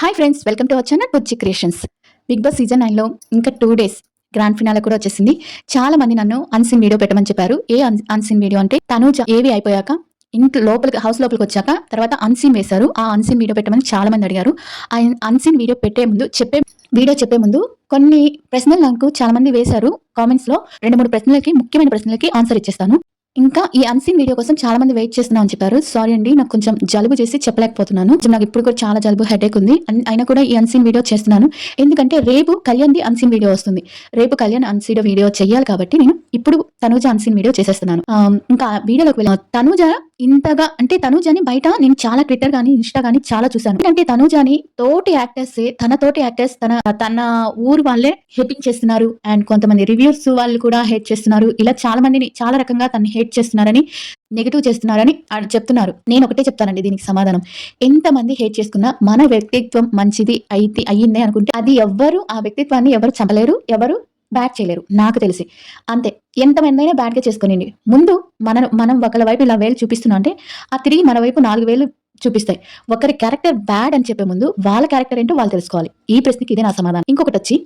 Hi friends, welcome to our channel Bujji creations. Big boss season 9లో ఇంకా 2 days grand finale కూడా వచ్చేసింది. చాలా మంది నన్ను అన్సీన్ వీడియో పెట్టమని చెప్పారు. ఏ అన్సీన్ వీడియో అంటే తనూజ ఏవి అయిపోయాక ఇంట్లో లోపలికి హౌస్ లోపలికి వచ్చాక తర్వాత అన్సీన్ వేశారు. ఆ అన్సీన్ వీడియో పెట్టమని చాలా మంది అడిగారు. ఆ అన్సీన్ వీడియో చెప్పే ముందు కొన్ని ప్రశ్నలు నాకు చాలా మంది వేశారు కామెంట్స్ లో. 2-3 ప్రశ్నలకి, ముఖ్యమైన ప్రశ్నలకి ఆన్సర్ ఇచ్చేస్తాను. ఇంకా ఈ అన్సీన్ వీడియో కోసం చాలా మంది వెయిట్ చేస్తున్నాం అని చెప్పారు. సారీ అండి, నాకు కొంచెం జలుబు చేసి చెప్పలేకపోతున్నాను. నాకు ఇప్పుడు కూడా చాలా జలుబు, హెడేక్ ఉంది. అయినా కూడా ఈ అన్సీన్ వీడియో చేస్తున్నాను. ఎందుకంటే రేపు కళ్యాణ్ ది అన్సీన్ వీడియో వస్తుంది. రేపు కళ్యాణ్ అన్సీన్ వీడియో చేయాలి కాబట్టి నేను ఇప్పుడు తనూజ అన్సీన్ వీడియో చేసేస్తున్నాను. ఇంకా వీడియోలోకి వెళ్ళాను. తనూజ ఇంతగా అంటే తనూజని బయట నేను చాలా ట్విట్టర్ గానీ ఇన్స్టా గానీ చాలా చూసాను. ఎందుకంటే తనూజని తోటి యాక్టర్స్ తన ఊరు వాళ్ళే హేటింగ్ చేస్తున్నారు. అండ్ కొంతమంది రివ్యూస్ వాళ్ళు కూడా హేట్ చేస్తున్నారు. ఇలా చాలా మందిని చాలా రకంగా తను హేట్ చేస్తున్నారని, నెగిటివ్ చేస్తున్నారని చెప్తున్నారు. నేను ఒకటే చెప్తానండి దీనికి సమాధానం. ఎంతమంది హేట్ చేసుకున్నా మన వ్యక్తిత్వం మంచిది అయ్యిందే అనుకుంటే అది ఆ వ్యక్తిత్వాన్ని ఎవరు చంపలేరు, ఎవరు బ్యాడ్ చేయలేరు. నాకు తెలిసి అంతే. ఎంతమందైనా బ్యాడ్ గా చేసుకుని ముందు మనం ఒకళ్ళ వైపు ఇలా వేలు చూపిస్తున్నా అంటే ఆ తిరిగి మన వైపు 4 వేలు చూపిస్తాయి. ఒకరి క్యారెక్టర్ బ్యాడ్ అని చెప్పే ముందు వాళ్ళ క్యారెక్టర్ ఏంటో వాళ్ళు తెలుసుకోవాలి. ఈ ప్రశ్నకి ఇదే నా సమాధానం. ఇంకొకటి వచ్చి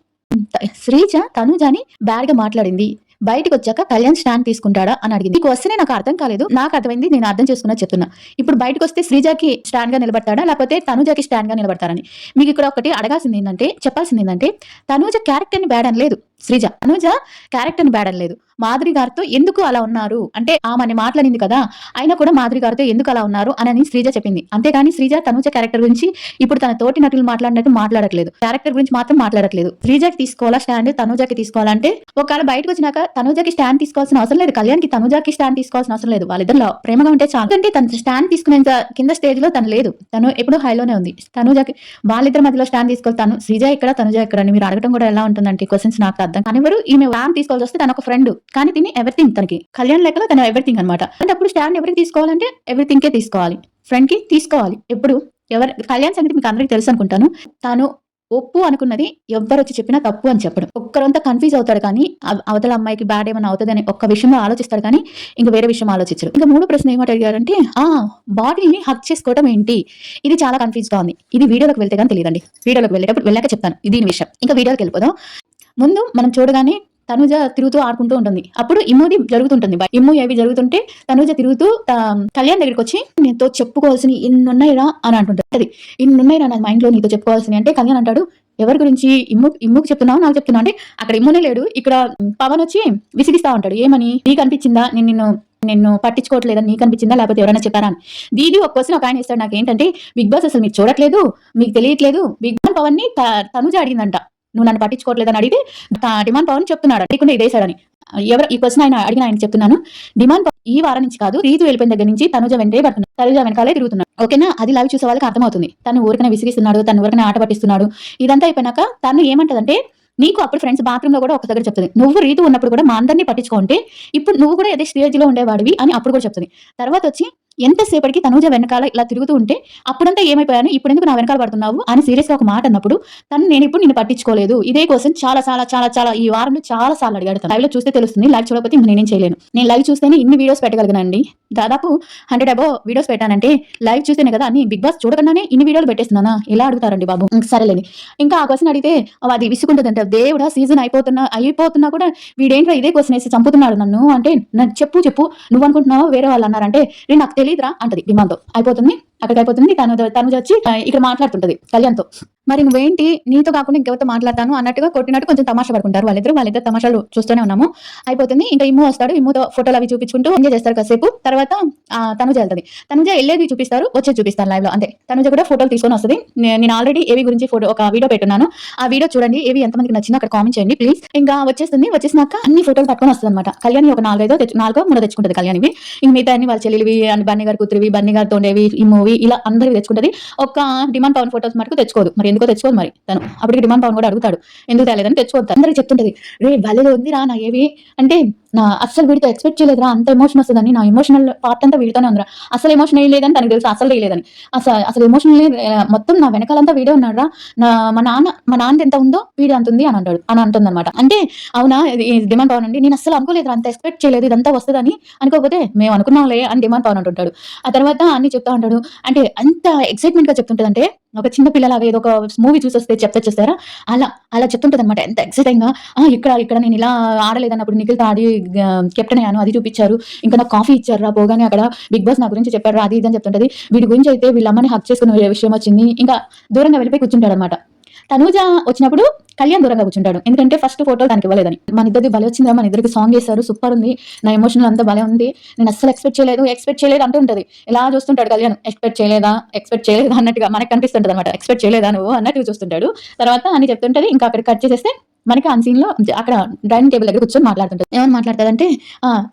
శ్రీజ తనుజాని బ్యాడ్ గా మాట్లాడింది, బయటకు వచ్చాక కళ్యాణ్ స్టాండ్ తీసుకుంటాడా అని అడిగింది. నీకు వస్తేనే నాకు అర్థం కాలేదు, నాకు అర్థమైంది, నేను అర్థం చేసుకున్నా చెప్తున్నా. ఇప్పుడు బయటకు వస్తే శ్రీజాకి స్టాండ్ గా నిలబడతాడా లేకపోతే తనుజాకి స్టాండ్ గా నిలబడతారని మీకు ఇక్కడ ఒకటి చెప్పాల్సింది ఏంటంటే తనుజ క్యారెక్టర్ ని బ్యాడ్ అని లేదు. తనుజ క్యారెక్టర్ ని బ్యాడ్ అని లేదు. మాధురి గారితో ఎందుకు అలా ఉన్నారు అంటే ఆమె మాట్లాడింది కదా, అయినా కూడా మాధురి గారితో ఎందుకు అలా ఉన్నారు అని శ్రీజ చెప్పింది. అంతేగాని శ్రీజ తనుజ క్యారెక్టర్ గురించి ఇప్పుడు తన తోటి నటులు మాట్లాడినట్టు మాట్లాడట్లేదు. క్యారెక్టర్ గురించి మాత్రం మాట్లాడట్లేదు. శ్రీజకి తీసుకోవాలా స్టాండ్, తనుజకి తీసుకోవాలంటే ఒకవేళ బయటకు వచ్చినాక తనుజకి స్టాండ్ తీసుకోవాల్సిన అవసరం లేదు, కళ్యాణ్కి తనుజకి స్టాండ్ తీసుకోవాల్సిన అవసరం లేదు. వాళ్ళిద్దరు ప్రేమగా ఉంటే చాలు. అంటే తన స్టాండ్ తీసుకునేంత కింద స్టేజ్ లో తను లేదు. తను ఎప్పుడు హైలోనే ఉంది. తనుజకి వాళ్ళిద్దరి మధ్యలో స్టాండ్ తీసుకోవాలి. శ్రీజ ఇక్కడ, తనుజ ఇక్కడ అని మీరు అడగడం కూడా ఎలా ఉంటుందంటే క్వశ్చన్స్ నాకు అర్థం కానివ్వరు. ఈమె స్టాండ్ తీసుకోవాల్సి వస్తే తన ఒక ఫ్రెండ్, కానీ తిని ఎవ్రీథింగ్ తనకి కళ్యాణ్ లెక్కలో తన ఎవ్రీథింగ్ అనమాట. అంటే అప్పుడు స్టాండ్ ఎవరికి తీసుకోవాలంటే ఎవ్రీథింగ్ కే తీసుకోవాలి, ఫ్రెండ్ కి తీసుకోవాలి. ఎప్పుడు కళ్యాణ్ సంగతి మీకు అందరికి తెలుసు అనుకుంటాను. తాను ఒప్పు అనుకున్నది ఎవ్వరు వచ్చి చెప్పినా తప్పు అని చెప్పడం. ఒక్కరంతా కన్ఫ్యూజ్ అవుతాడు కానీ అవతల అమ్మాయికి బ్యాడ్ ఏమైనా అవుతుందని ఒక్క విషయంలో ఆలోచిస్తాడు కానీ ఇంక వేరే విషయం ఆలోచించరు. ఇంకా 3 ప్రశ్న ఏమంటే అడిగారంటే బాడీని హక్ చేసుకోవడం ఏంటి, ఇది చాలా కన్ఫ్యూజ్ గా ఉంది. ఇది వీడియోలోకి వెళ్తే కానీ తెలియదండి. వీడియోలోకి వెళ్ళాక చెప్తాను దీని విషయం. ఇంకా వీడియోకి వెళ్ళిపోదాం. ముందు మనం చూడగానే తనుజ తిరుగుతూ ఆడుకుంటూ ఉంటుంది. అప్పుడు ఇమ్ముది జరుగుతుంటుంది. ఇమ్ము ఏవి జరుగుతుంటే తనుజ తిరుగుతూ కళ్యాణ్ దగ్గరికి వచ్చి నీతో చెప్పుకోవాల్సిన ఇన్నున్నాయిరా అని అంటుంటది. ఇన్నున్నాయిరా నా మైండ్ లో నీతో చెప్పుకోవాల్సిన అంటే కళ్యాణ్ అంటాడు, ఎవరి గురించి? ఇమ్ముకి చెప్తున్నావు, నాకు చెప్తున్నా అంటే అక్కడ ఇమ్మునే లేడు. ఇక్కడ పవన్ వచ్చి విసిగిస్తా ఉంటాడు. ఏమని? నీకు అనిపించిందా నిన్ను పట్టించుకోవట్లేదని నీకు అనిపించిందా లేకపోతే ఎవరైనా చెప్పారా అని. దీది ఒక క్వశ్చన్ ఒక ఆయన ఇస్తాడు. నాకు ఏంటంటే బిగ్ బాస్ అసలు మీరు చూడట్లేదు, మీకు తెలియట్లేదు. బిగ్ బాస్ పవన్ ని తనుజ అడిగిందంట, నువ్వు నన్ను పట్టించుకోవట్లేదని అడిగితే డిమాండ్ పవన్ చెప్తున్నాడు అడిగకుండా ఇదేశాడని. ఎవరు ఈ క్వశ్చన్ ఆయన చెప్తున్నాను. డిమాండ్ ఈ వారం నుంచి కాదు, రీతు వెళ్ళిపోయిన దగ్గర నుంచి తనుజ వెంటే పడుతున్నాడు, తనుజ వెనకాలే తిరుగుతున్నాడు. ఓకేనా? అది లైవ్ చూసే వాళ్ళకి అర్థమవుతుంది. తను ఊరికనే విసిగిస్తున్నాడు, తను ఊరికనే ఆట పట్టిస్తున్నాడు. ఇదంతా అయిపోయినాక తను ఏమంటదంటే నీకు అప్పుడు ఫ్రెండ్స్ బాత్రూమ్ లో కూడా ఒక దగ్గర చెప్తుంది, నువ్వు రీతు ఉన్నప్పుడు కూడా మా అందరినీ పట్టించుకుంటే ఇప్పుడు నువ్వు కూడా ఏదో స్టేజ్ లో ఉండేవాడివి అని అప్పుడు కూడా చెప్తుంది. తర్వాత వచ్చి ఎంతసేపటికి తనుజ వెనకాల ఇలా తిరుగుతూ ఉంటే అప్పుడంతా ఏమైపోయాను, ఇప్పుడు ఎందుకు నా వెనకాల పడుతున్నావు అని సీరియస్ గా ఒక మాట అన్నప్పుడు నేను ఇప్పుడు నిన్ను పట్టించుకోలేదు. ఇదే కోసం చాలా చాలా చాలా చాలా ఈ వారంలో చాలా సార్లు అడిగాడు. లైవ్ లో చూస్తే తెలుస్తుంది, లైవ్ చూడకపోతే నేనేం చేయలేను. నేను లైవ్ చూస్తేనే ఇన్ని వీడియోస్ పెట్టగలిగానండి. దాదాపు 100 అబో వీడియోస్ పెట్టానంటే లైవ్ చూస్తేనే కదా. అని బిగ్ బాస్ చూడకుండానే ఇన్ని వీడియోలు పెట్టేస్తున్నానా? ఎలా అడుగుతారండి బాబు. సరేలేని ఇంకా ఆ క్వశ్చన్ అడిగితే అది విసుకుంటుందంట. దేవుడా, సీజన్ అయిపోతున్నా కూడా వీడేంట్రా ఇదే క్వశ్చన్ వేసి చంపుతున్నాడు నన్ను అంటే, చెప్పు నువ్వు అనుకుంటున్నావు వేరే వాళ్ళు అన్నారంటే నాకు తెలియదురా అంటది డిమాండ్తో. అయిపోతుంది, అక్కడికి అయిపోతుంది. తను వచ్చి ఇక్కడ మాట్లాడుతుంటది కళ్యాణ్తో. మరి నువ్వేంటి నీతో కాకుండా ఇంకెవరితో మాట్లాడతాను అన్నట్టుగా కొట్టినట్టు కొంచెం తమాషా పడుకుంటారు వాళ్ళిద్దరు తమాషాలు చూస్తూనే ఉన్నాము. అయిపోతుంది. ఇంకా ఇమ్ము వస్తాడు. ఇమ్ముతో ఫోటోలు అవి చూపించుకుంటూ ఎంజాయ్ చేస్తారు కాసేపు. తర్వాత తనుజ వెళ్తుంది. తనుజ వెళ్ళేది చూపిస్తారు, వచ్చేది చూపిస్తారు లైవ్ లో. అంతే. తనుజ కూడా ఫోటోలు తీసుకొని వస్తుంది. నేను ఆల్రెడీ ఏవి గురించి ఒక వీడియో పెట్టున్నాను. ఆ వీడియో చూడండి. ఏవి ఎంతమందికి నచ్చిందో అక్కడ కామెంట్ చేయండి ప్లీజ్. ఇంకా వచ్చేసినాక అన్ని ఫోటోలు పట్టుకొని వస్తుంది అనమాట. కళ్యాణ్ ఒక 4-3 తెచ్చుకుంటది కళ్యాణ్వి. ఇంక మిగతా అన్ని వాళ్ళ చెల్లివి, బన్నీ గారి కూతురివి, బన్నీ గారితో ఉండేవి, ఈ మూవీ ఇలా అందరివి తెచ్చుకుంటది. ఒక డిమాండ్ పవన్ ఫోటోస్ మటుకు తెచ్చుకోదు. మరి ఎందుకో తెచ్చుకోదు. మరి తను అప్పటికి డిమాండ్ పవన్ కూడా అడుగుతాడు ఎందుకు తేలేదని. తెచ్చుకోవద్దు. అందరికి చెప్తుంటది, రే భలే ఉందిరా నా ఏవి అంటే నా అస్సలు వీడితో ఎక్స్పెక్ట్ చేయలేదురా, అంత ఎమోషన్ వస్తుందని. నా ఎమోషనల్ పార్ట్ అంతా వీడితోనే ఉందిరా. అసలు ఎమోషన్ వేయలేదని తనకు తెలుసు, అసలు వేయలేదని. అసలు ఎమోషనల్ మొత్తం నా వెనకాలంతా వీడే ఉన్నాడు. మా నాన్న ఎంత ఉందో వీడు అంత ఉంది అని అంటుంది అనమాట. అంటే అవునా డిమాండ్ పవన్ అండి, నేను అసలు అనుకోలేదు, అంత ఎక్స్పెక్ట్ చేయలేదు ఇదంతా వస్తుందని. అనుకోకపోతే మేము అనుకున్నాంలే అని డిమాండ్ పవన్ అంటుంటాడు. ఆ తర్వాత అన్ని చెప్తా ఉంటాడు, అంటే అంత ఎక్సైట్‌మెంట్‌గా చెప్తుంటదంటే, ఒక చిన్న పిల్లలాగా ఏదో ఒక మూవీ చూసొస్తే చెప్తారు చూసారా? అలా, అలా చెప్తుంటదనమాట. ఎంత ఎక్సైటింగ్‌గా ఇక్కడ నేను ఇలా ఆడలేదన్నప్పుడు నిఖిల్‌తో ఆడి కెప్టెన్ అయ్యాను. అది చూపిచ్చారు. ఇంకా నాకు కాఫీ ఇచ్చారురా పోగానే అక్కడ. బిగ్ బాస్ నా గురించి చెప్పాడురా అది ఇది అని చెప్తుంటది. వీడి గురించి అయితే వీళ్ళ అమ్మని హగ్ చేసుకునే విషయం వచ్చింది. ఇంకా దూరంగా వెళ్ళిపోయి కూర్చుంటాడనమాట. తనూజ వచ్చినప్పుడు కళ్యాణ్ దూరంగా కూర్చుంటాడు. ఎందుకంటే ఫస్ట్ ఫోటోలు తనకి ఇవ్వలేదని. మన ఇద్దరిది భలే వచ్చిందిరా, మన ఇద్దరికి సాంగ్ చేశారు, సూపర్ ఉంది. నా ఎమోషనల్ అంతా భలే ఉంది. నేను అస్సలు ఎక్స్పెక్ట్ చేయలేదు అంటూ ఉంటది. ఇలా చూస్తుంటాడు కళ్యాణ్. ఎక్స్పెక్ట్ చేయలేదా అన్నట్టుగా మనకు కనిపిస్తుంటది అనమాట. ఎక్స్పెక్ట్ చేయలేదా నువ్వు అన్నట్టుగా చూస్తుంటాడు. తర్వాత అని చెప్తుంటది. ఇంకా అక్కడ కట్ చేసేస్తే మనకి ఆ సీన్ లో అక్కడ డైనింగ్ టేబుల్ దగ్గర కూర్చొని మాట్లాడుతుంటది. ఏమని మాట్లాడతాదంటే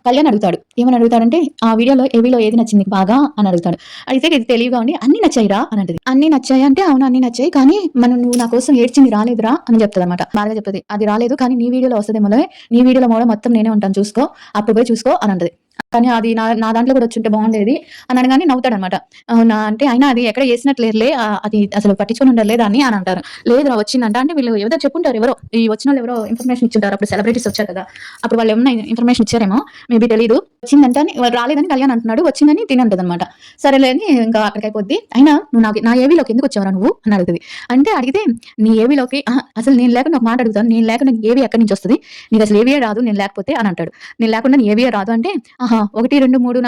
కళ్యాణ్ అడుగుతాడు. ఏమని అడుగుతాడంటే ఆ వీడియోలో ఏవిలో ఏది నచ్చింది బాగా అని అడుగుతాడు. అయితే ఇది తెలివిగా ఉండి అన్ని నచ్చాయిరా అని అంటది. అన్ని నచ్చాయి అంటే అవును అన్ని నచ్చాయి, కానీ నువ్వు నా కోసం ఏడ్చింది రాలేదురా అని చెప్తుంది అనమాట. బాగా చెప్తుంది. అది రాలేదు కానీ నీ వీడియోలో వస్తుందేమో, నీ వీడియోలో కూడా మొత్తం నేనే ఉంటాను చూసుకో, అప్పుడు పోయి చూసుకో అని అంటది. కానీ అది నా దాంట్లో కూడా వచ్చుంటే బాగుండేది అని అనగానే నవ్వుతాడనమాట. అవునా అంటే అయినా అది ఎక్కడ చేసినట్లేదులే, అది అసలు పట్టించుకొని ఉండరులే దాన్ని అని అంటారు. లేదురా వచ్చిందంట అంటే వీళ్ళు ఏదో చెప్పుంటారు, ఎవరో ఈ వచ్చిన వాళ్ళు ఎవరో ఇన్ఫర్మేషన్ ఇచ్చింటారు. అప్పుడు సెలబ్రిటీస్ వచ్చారు కదా, అప్పుడు వాళ్ళు ఏమన్నా ఇన్ఫర్మేషన్ ఇచ్చారేమో, మేబీ తెలీదు. వచ్చిందంట అని రాలేదని కళ్యాణ్ అంటున్నాడు, వచ్చిందని తిని అంటది అనమాట. సరేలే అని ఇంకా అక్కడికి అయిపోద్ది. అయినా నువ్వు నా ఏవీలోకి ఎందుకు వచ్చావరా నువ్వు అని అడుగుతుంది. అంటే అడిగితే నీ ఏవీలోకి అసలు నేను లేకుండా ఒక మాట అడుగుతాను, నేను లేకుండా ఏవి ఎక్కడి నుంచి వస్తుంది, నీకు అసలు ఏవియే రాదు నేను లేకపోతే అని అంటాడు. నేను లేకుండా నీ ఏవియే రాదు అంటే 1, 2, 3,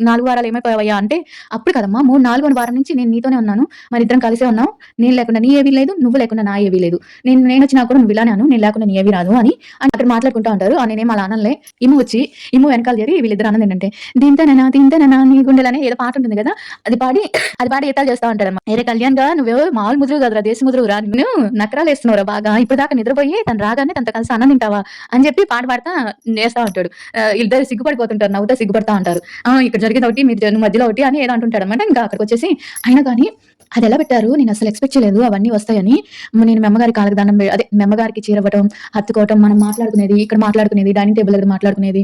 4 వారాలు ఏమైపోయావయ్యా అంటే, అప్పుడు కదమ్మా 3, 4 వారం నుంచి నేను నీతోనే ఉన్నాను, మన ఇద్దరం కలిసే ఉన్నాం, నేను లేకుండా నీ ఏవీ లేదు, నువ్వు లేకుండా నా ఏవీ లేదు, నేను వచ్చినా కూడా నువ్వు ఇలానే అను, నేను లేకుండా నీ ఏవీ రాదు అని అక్కడ మాట్లాడుకుంటూ ఉంటారు. నేనేం అలా అనలే. ఇమ్ము వెనకాల చేరి వీళ్ళిద్దరు అన్నది ఏంటంటే తింటేనైనా నీ గుండెలనే ఏదో పాట ఉంటుంది కదా, అది పాడి ఎత్తాలు చేస్తా ఉంటారమ్మా. ఏరే కళ్యాణ్ గా నువ్వు మామూలు ముదురు కదరా, దేశ ముదురు రా, నేను నకరాలు వేస్తున్నావురా బాగా, ఇప్పుడు దాకా నిద్రపోయి తను రాగానే తనతో కలిసి అన్నం తింటావా అని చెప్పి పాట పాడుతా చేస్తా ఉంటాడు. ఇద్దరు సిగ్గుపడిపోతుంటారు, నవ్వుతా సిగ్గుపడతా ఉంటారు. ఇక్కడ జరిగేది ఒకటి, మీరు మధ్యలో ఒకటి అని ఏదో అంటుంటాడు అనమాట. ఇంకా అక్కడికి వచ్చేసి అయినా కానీ అది ఎలా పెట్టారు, నేను అసలు ఎక్స్పెక్ట్ చేయలేదు అవన్నీ వస్తాయని. నేను మెమ్మగారి కాళ్ళకి దండం అదే మెమ్మగారికి చీరవ్వటం, హత్తుకోవటం, మనం మాట్లాడుకునేది, ఇక్కడ మాట్లాడుకునేది, డైనింగ్ టేబుల్ దగ్గర మాట్లాడుకునేది,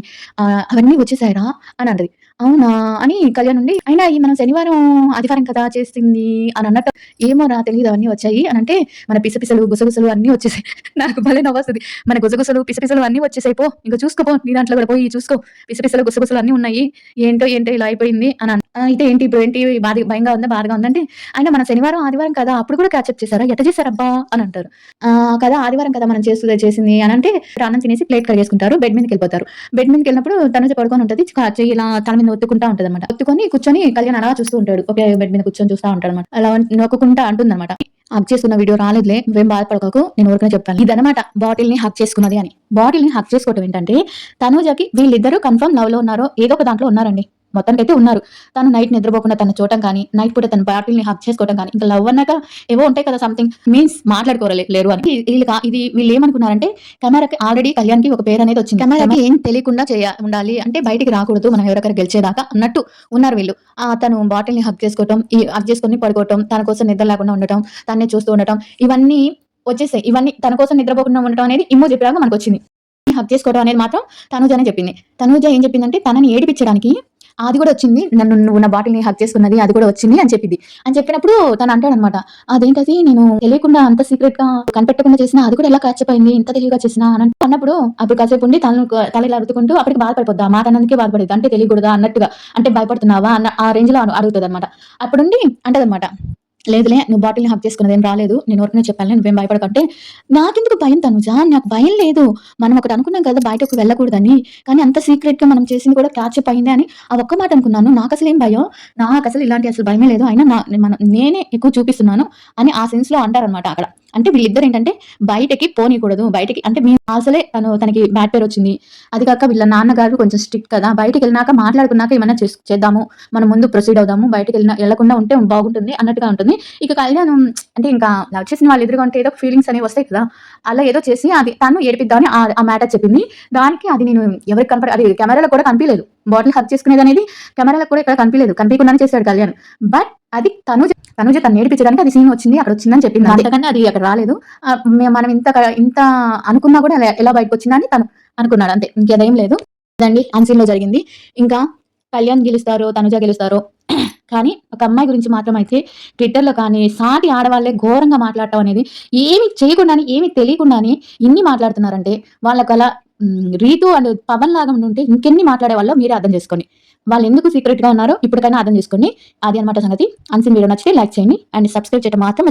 అవన్నీ వచ్చేసాయరా అని అంటది. అవునా అని కళ్యాణ్ నుండి, అయినా ఈ మనం శనివారం ఆదివారం కదా చేసింది అని అన్నట్టు, ఏమో రా తెలియదు అవన్నీ వచ్చాయి అని అంటే, మన పిసపిసలు గుసగుసలు అన్ని వచ్చేసాయి. నాకు భలే నవ్వొస్తుంది. మన గుసగుసలు పిసపిసలు అన్ని వచ్చేసాయి, పో ఇంకా చూసుకోపో, నీ దాంట్లో కూడా పోయి చూసుకో, పిసపిసలు గుసగుసలు అన్ని ఉన్నాయి, ఏంటో ఇలా అయిపోయింది అని అయితే ఏంటి ఇప్పుడు ఏంటి భయంగా ఉందా బాధగా ఉందంటే, అయినా మన శనివారం ఆదివారం కదా అప్పుడు కూడా క్యాచప్ చేశారా, ఎట్ట చేశారబ్బా అని అంటారు. కదా ఆదివారం కదా మనం చేసింది అని అంటే, అన్నం తినేసి ప్లేట్ కడిగేసుకుంటారు, బెడ్ మీదకి వెళ్ళిపోతారు. బెడ్ మీదకి వెళ్ళినప్పుడు తనుజ పడుకొని ఉంటది, చెయ్యి ఇలా తల మీద ఒత్తుకుంటా ఉంటది అనమాట. ఒత్తుకొని కూర్చొని కళ్యాణ్ అలా చూస్తూ ఉంటాడు, ఒకే బెడ్ మీద కూర్చొని చూస్తా ఉంటాడు అనమాట. అలా నొక్కుంటా అంటుంది అనమాట. హక్ చేసుకున్న వీడియో రాలేదులే, నువ్వేం బాధపడకు, నేను ఊరికనే చెప్తాను ఇదనమాట. బాటిల్ ని హక్ చేసుకున్నది అని. బాటిల్ ని హక్ చేసుకోవటం ఏంటంటే, తనుజకి వీళ్ళిద్దరూ కన్ఫర్మ్ లవ్ లో ఉన్నారో ఏదో ఒక దాంట్లో ఉన్నారండి, మొత్తానికైతే ఉన్నారు. తను నైట్ నిద్రపోకుండా తను చూడటం కానీ, నైట్ పూట తన బాటిల్ ని హక్ చేసుకోవడం కానీ, ఇంకా లవ్ అన్నాక ఏవో ఉంటాయి కదా, సంథింగ్ మీన్స్ మాట్లాడుకోలేరు అని. వీళ్ళు ఏమనుకున్నారంటే, కెమెరాకి ఆల్రెడీ కళ్యాణ్ కి ఒక పేరు అనేది వచ్చింది, కెమెరాకి ఏం తెలియకుండా ఉండాలి అంటే, బయటికి రాకూడదు మనం ఎవరికైనా గెలిచేదాకా అన్నట్టు ఉన్నారు వీళ్ళు. తను బాటిల్ ని హక్ చేసుకోవటం, హక్ చేసుకుని పడుకోవటం, తన కోసం నిద్ర లేకుండా ఉండటం, తన్నే చూస్తూ ఉండటం, ఇవన్నీ వచ్చేసాయి. ఇవన్నీ తన కోసం నిద్రపోకుండా ఉండటం అనేది ఇమ్మో చెప్పాక మనకు వచ్చింది. హక్ చేసుకోవడం అనేది మాత్రం తనూజనే చెప్పింది. తనూజ ఏం చెప్పిందంటే, తనని ఏడిపించడానికి అది కూడా వచ్చింది, నువ్వు నా బాటిల్ ని హక్ చేసుకున్నది అది కూడా వచ్చింది అని చెప్పింది. అని చెప్పినప్పుడు తను అంటాడనమాట, అదేంటది నేను తెలియకుండా అంత సీక్రెట్ గా కనిపెట్టకుండా చేసినా, అది కూడా ఎలా క్యాచప్ అయింది ఇంత తెలివిగా చేసినా అని అన్నప్పుడు, అప్పుడు కాసేపు ఉండి తల ఇలా అరుతుకుంటూ అప్పటికి బాధపడిపోద్ది, ఆ మాట అన్నందుకే బాధపడేది, అంటే తెలియకూడదా అన్నట్టుగా, అంటే భయపడుతున్నావా అన్న ఆ రేంజ్ లో అడుగుతుంది అనమాట. అప్పుడుండి అంటదనమాట, లేదులే నువ్వు బాటిల్ని హక్ చేసుకున్నది ఏం రాలేదు, నేను ఊరికనే చెప్పాను, నువ్వేం భయపడకంటే, నాకెందుకు భయం తనుజ, నాకు భయం లేదు, మనం ఒకటి అనుకున్నాం కదా బయటకు వెళ్ళకూడదని, కానీ అంత సీక్రెట్ గా మనం చేసింది కూడా క్యాచప్ అయింది అని ఆ ఒక్క మాట అనుకున్నాను, నాకు అసలు ఏం భయం, నాకు అసలు ఇలాంటి అసలు భయమే లేదు, అయినా నేనే ఎక్కువ చూపిస్తున్నాను అని ఆ సెన్స్ లో అంటారనమాట అక్కడ. అంటే వీళ్ళిద్దరు ఏంటంటే బయటకి పోనీకూడదు, బయటకి అంటే మేము అసలే తనకి బ్యాడ్ పేరు వచ్చింది, అది కాక వీళ్ళ నాన్నగారు కొంచెం స్ట్రిక్ట్ కదా, బయటకి వెళ్ళినాక మాట్లాడుకున్నాక ఏమైనా చేద్దాము, మనం ముందు ప్రొసీడ్ అవుదాము, బయటకి వెళ్లకుండా ఉంటే బాగుంటుంది అన్నట్టుగా ఉంటుంది. ఇక కళ్యాణం అంటే ఇంకా లవ్ చేసిన వాళ్ళు ఎదురుగా ఉంటే ఏదో ఫీలింగ్స్ అనేవి వస్తాయి కదా, అలా ఏదో చేసి అది తను ఏడిపిద్దామని ఆ మ్యాటర్ చెప్పింది. దానికి అది నేను ఎవరికి అది కెమెరాలో కూడా కనిపించలేదు, బాటిల్ హక్ చేసుకునేది అనేది కెమెరాలో కూడా ఇక్కడ కనిపించకుండానే చేశాడు కళ్యాణ్. బట్ అది తనుజ తను నేర్పించడానికి అది సీన్ వచ్చింది, అక్కడ వచ్చిందని చెప్పింది, అంతకన్నా అది అక్కడ రాలేదు. మనం ఇంత అనుకున్నా కూడా ఎలా బయటకు వచ్చిందని తను అనుకున్నాడు, అంతే, ఇంకేదేం లేదు. అదండి అన్సీన్ లో జరిగింది. ఇంకా కళ్యాణ్ గెలుస్తారో తనుజ గెలుస్తారో కానీ ఒక అమ్మాయి గురించి మాత్రం అయితే ట్విట్టర్లో కానీ సాటి ఆడవాళ్లే ఘోరంగా మాట్లాడటం అనేది, ఏమి చేయకుండాని ఏమి తెలియకుండాని ఇన్ని మాట్లాడుతున్నారంటే, వాళ్ళకలా రీతు అండ్ పవన్ లాగా ఉంటే ఇంకెన్ని మాట్లాడే వాళ్ళో మీరే అర్థం చేసుకోండి. వాళ్ళు ఎందుకు సీక్రెట్ గా ఉన్నారో ఇప్పటికైనా అర్థం చేసుకోండి. అది అనమాట సంగతి. అన్సీన్ వీడియో నచ్చితే లైక్ చేయండి అండ్ సబ్స్క్రైబ్ చేయడం మాత్రం